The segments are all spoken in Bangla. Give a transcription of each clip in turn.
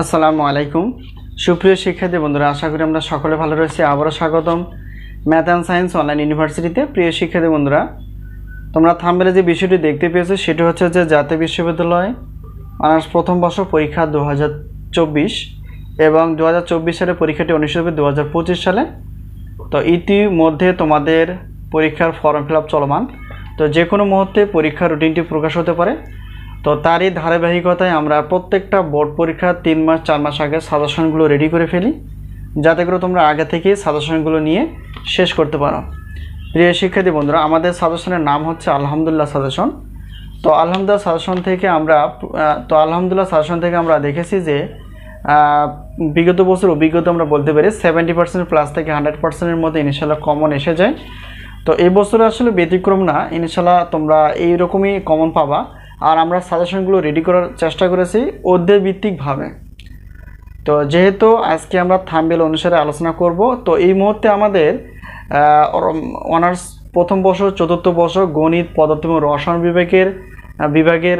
আসসালামু আলাইকুম সুপ্রিয় শিক্ষার্থী বন্ধুরা, আশা করি আমরা সকলে ভালো রয়েছি। আবারও স্বাগতম ম্যাথ অ্যান্ড সায়েন্স অনলাইন ইউনিভার্সিটিতে। প্রিয় শিক্ষার্থী বন্ধুরা, তোমরা থাম্বনেলে যে বিষয়টি দেখতে পেয়েছো সেটি হচ্ছে যে জাতীয় বিশ্ববিদ্যালয় অনার্স প্রথম বর্ষ পরীক্ষা 2024 এবং 2024 সালে পরীক্ষাটি অনুষ্ঠিত হবে 2025 সালে। তো ইতিমধ্যে তোমাদের পরীক্ষার ফর্ম ফিল আপ চলমান। তো যে কোনো মুহূর্তে পরীক্ষার রুটিনটি প্রকাশ হতে পারে। তো তারই ধারাবাহিকতায় আমরা প্রত্যেকটা বোর্ড পরীক্ষার 3 মাস 4 মাস আগে সাজেশনগুলো রেডি করে ফেলি, যাতে করে তোমরা আগে থেকে সাজেশনগুলো নিয়ে শেষ করতে পারো। প্রিয় শিক্ষার্থী বন্ধুরা, আমাদের সাজেশনের নাম হচ্ছে আলহামদুলিল্লাহ সাজেশন। তো আলহামদুলিল্লাহ সাজেশন থেকে আমরা দেখেছি যে বিগত বছর অভিজ্ঞতা আমরা বলতে পারি 70% প্লাস থেকে 100%-এর মধ্যে ইনশাল্লাহ কমন এসে যায়। তো এই বছরে আসলে ব্যতিক্রম না, ইনশাল্লাহ তোমরা এইরকমই কমন পাবা। আর আমরা সাজেশনগুলো রেডি করার চেষ্টা করেছি অধ্যায়ভিত্তিকভাবে। তো যেহেতু আজকে আমরা থাম্বনেল অনুসারে আলোচনা করব, তো এই মুহূর্তে আমাদের অনার্স প্রথম বর্ষ চতুর্থ বর্ষ গণিত পদার্থ এবং রসায়ন বিভাগের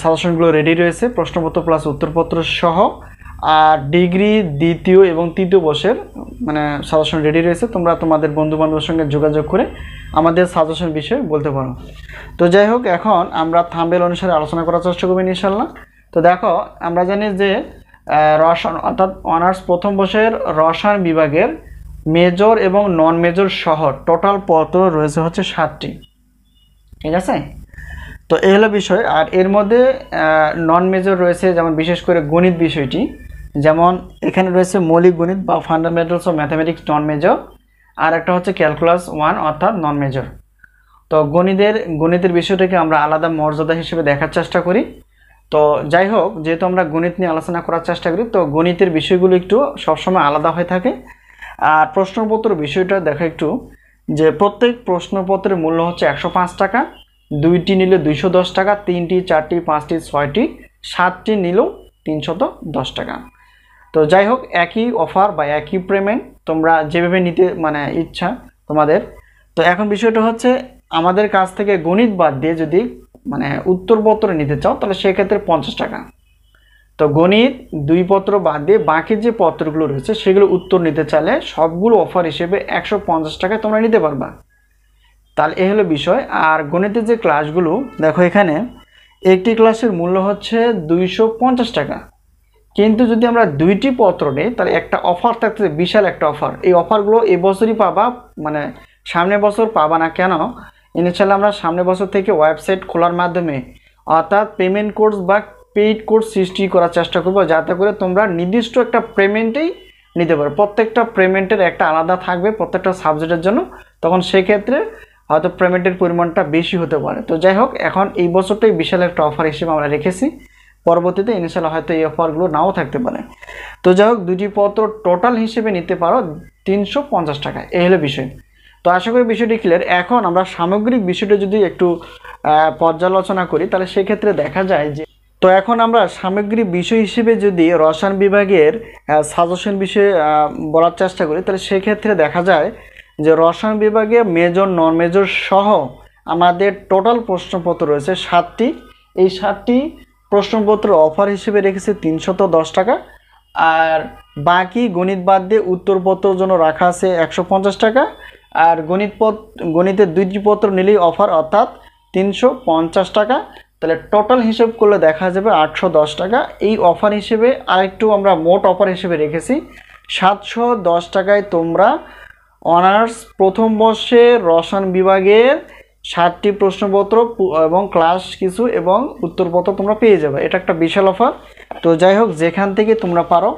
সাজেশনগুলো রেডি রয়েছে, প্রশ্নপত্র প্লাস উত্তরপত্র সহ। আর ডিগ্রি দ্বিতীয় এবং তৃতীয় বর্ষের সাজেশন রেডি রয়েছে। তোমরা তোমাদের বন্ধুবান্ধবের সঙ্গে যোগাযোগ করে আমাদের সাজেশন বিষয়ে বলতে পারো। তো যাই হোক, এখন আমরা থাম্বনেল অনুসারে আলোচনা করার চেষ্টা করব ইনশাল্লাহ। তো দেখো, আমরা জানি যে রসায়ন অর্থাৎ অনার্স প্রথম বর্ষের রসায়ন বিভাগের মেজর এবং নন মেজর সহ টোটাল পত্র রয়েছে হচ্ছে 7টি। ঠিক আছে, তো এই হলো বিষয়। আর এর মধ্যে নন মেজর রয়েছে, যেমন বিশেষ করে গণিত বিষয়টি, যেমন এখানে রয়েছে মৌলিক গণিত বা fundamentals of mathematics non major, আর একটা হচ্ছে ক্যালকুলাস 1 অর্থাৎ নন মেজর। তো গণিতের বিষয়টাকে আমরা আলাদা মর্যাদা হিসেবে দেখার চেষ্টা করি। তো যাই হোক, যেহেতু আমরা গণিত নিয়ে আলোচনা করার চেষ্টা করি, তো গণিতের বিষয়গুলো একটু সবসময় আলাদা হয়ে থাকে। আর প্রশ্নপত্র বিষয়টা দেখা একটু, যে প্রত্যেক প্রশ্নপত্রের মূল্য হচ্ছে 105 টাকা, 2টি নিলে 210 টাকা, 3টি 4টি 5টি 6টি 7টি নিলেও 310 টাকা। তো যাই হোক, একই অফার বা একই পেমেন্ট, তোমরা যেভাবে নিতে ইচ্ছা তোমাদের। তো এখন বিষয়টা হচ্ছে, আমাদের কাছ থেকে গণিত বাদ দিয়ে যদি উত্তরপত্র নিতে চাও, তাহলে সেক্ষেত্রে 50 টাকা। তো গণিত 2 পত্র বাদ দিয়ে বাকি যে পত্রগুলো রয়েছে সেগুলো উত্তর নিতে চাইলে সবগুলো অফার হিসেবে 150 টাকায় তোমরা নিতে পারবা। তাহলে এই হলো বিষয়। আর গণিতের যে ক্লাসগুলো দেখো, এখানে একটি ক্লাসের মূল্য হচ্ছে 250 টাকা। কিন্তু যদি আমরা 2টি পত্র নিই, তাহলে একটা অফার থাকছে, বিশাল একটা অফার। এই অফারগুলো এবছরই পাবা, সামনের বছর পাবা না। কেন? ইনশাআল্লাহ আমরা সামনের বছর থেকে ওয়েবসাইট খোলার মাধ্যমে অর্থাৎ পেমেন্ট কোর্স বা পেইড কোর্স সৃষ্টি করার চেষ্টা করবো, যাতে করে তোমরা নির্দিষ্ট একটা পেমেন্টেই নিতে পারো। প্রত্যেকটা পেমেন্টের একটা আলাদা থাকবে প্রত্যেকটা সাবজেক্টের জন্য, তখন সেক্ষেত্রে হয়তো পেমেন্টের পরিমাণটা বেশি হতে পারে। তো যাই হোক, এখন এই বছরটাই বিশাল একটা অফার হিসেবে আমরা রেখেছি। পরবর্তীতে ইনশাআল্লাহ হয়তো এই অফারগুলো নাও থাকতে পারে। তো যাই হোক, 2টি পত্র টোটাল হিসেবে নিতে পারো 350 টাকা। এই হলো বিষয়। তো আশা করি বিষয়টি ক্লিয়ার। এখন আমরা সামগ্রিক বিষয়টা যদি একটু পর্যালোচনা করি, তাহলে সেক্ষেত্রে দেখা যায় যে, তো এখন আমরা সামগ্রিক বিষয় হিসেবে যদি রসায়ন বিভাগের সাজেশন বিষয়ে বলার চেষ্টা করি, তাহলে সেক্ষেত্রে দেখা যায় যে রসায়ন বিভাগে মেজর নন মেজর সহ আমাদের টোটাল প্রশ্নপত্র রয়েছে 7টি। এই 7টি প্রশ্নপত্র অফার হিসেবে রেখেছে 310 টাকা। আর বাকি গণিত বাদ দিয়ে উত্তরপত্রের জন্য রাখা আছে 150 টাকা। আর গণিতের 2টি পত্র নিলেই অফার, অর্থাৎ 350 টাকা। তাহলে টোটাল হিসেব করলে দেখা যাবে 810 টাকা। এই অফার হিসেবে আরেকটু আমরা মোট অফার হিসেবে রেখেছি 710 টাকায় তোমরা অনার্স প্রথম বর্ষের রসায়ন বিভাগের 7টি প্রশ্নপত্র এবং ক্লাস কিছু এবং উত্তরপত্র তোমরা পেয়ে যাবে। এটা একটা বিশাল অফার। তো যাই হোক, যেখান থেকে তোমরা পারো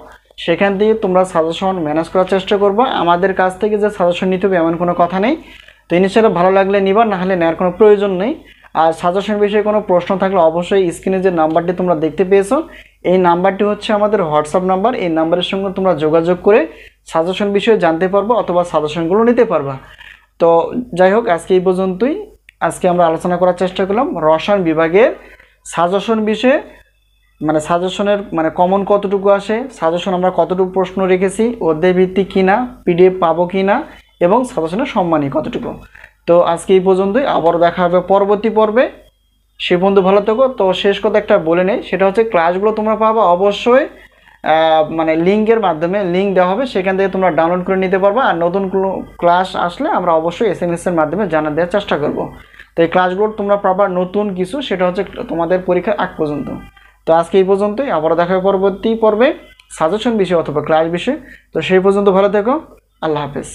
সেখান থেকে তোমরা সাজেশন ম্যানেজ করার চেষ্টা করবা। আমাদের কাছ থেকে যে সাজেশন নিতে হবে এমন কোনো কথা নেই। তো ইনশাআল্লাহ ভালো লাগলে নিবা, না হলে নেওয়ার কোনো প্রয়োজন নেই। আর সাজেশন বিষয়ে কোনো প্রশ্ন থাকলে অবশ্যই স্ক্রিনে যে নাম্বারটি তোমরা দেখতে পেয়েছো, এই নাম্বারটি হচ্ছে আমাদের হোয়াটসঅ্যাপ নাম্বার। এই নাম্বারের সঙ্গে তোমরা যোগাযোগ করে সাজেশন বিষয়ে জানতে পারবো অথবা সাজেশনগুলো নিতে পারবা। তো যাই হোক, আজকে এই পর্যন্তই। আজকে আমরা আলোচনা করার চেষ্টা করলাম রসায়ন বিভাগের সাজেশন বিষয়ে, সাজেশনের কমন কতটুকু আসে, সাজেশন আমরা কতটুকু প্রশ্ন রেখেছি, অধ্যায়ভিত্তিক কিনা, পিডিএফ পাবো কিনা, এবং সাজেশনের সম্মানী কতটুকু। তো আজকে এই পর্যন্তই। আবার দেখা হবে পরবর্তী পর্বে। সে বন্ধু ভালো থেকো। তো শেষ কথা একটা বলে নেই, সেটা হচ্ছে ক্লাসগুলো তোমরা পাবা অবশ্যই মানে লিঙ্কের মাধ্যমে, লিঙ্ক দেওয়া হবে, সেখান থেকে তোমরা ডাউনলোড করে নিতে পারবা। আর নতুন কোনো ক্লাস আসলে আমরা অবশ্যই SMS এর মাধ্যমে জানা দেওয়ার চেষ্টা করব। তো এই ক্লাসগুলো তোমরা পাবা নতুন কিছু, সেটা হচ্ছে তোমাদের পরীক্ষার আগ পর্যন্ত। তো আজকে এই পর্যন্তই, আবারও দেখা হবে পরবর্তী পর্বে সাজেশন বিষয় অথবা ক্লাস বিষয়। তো সেই পর্যন্ত ভালো থেকো, আল্লাহ হাফেজ।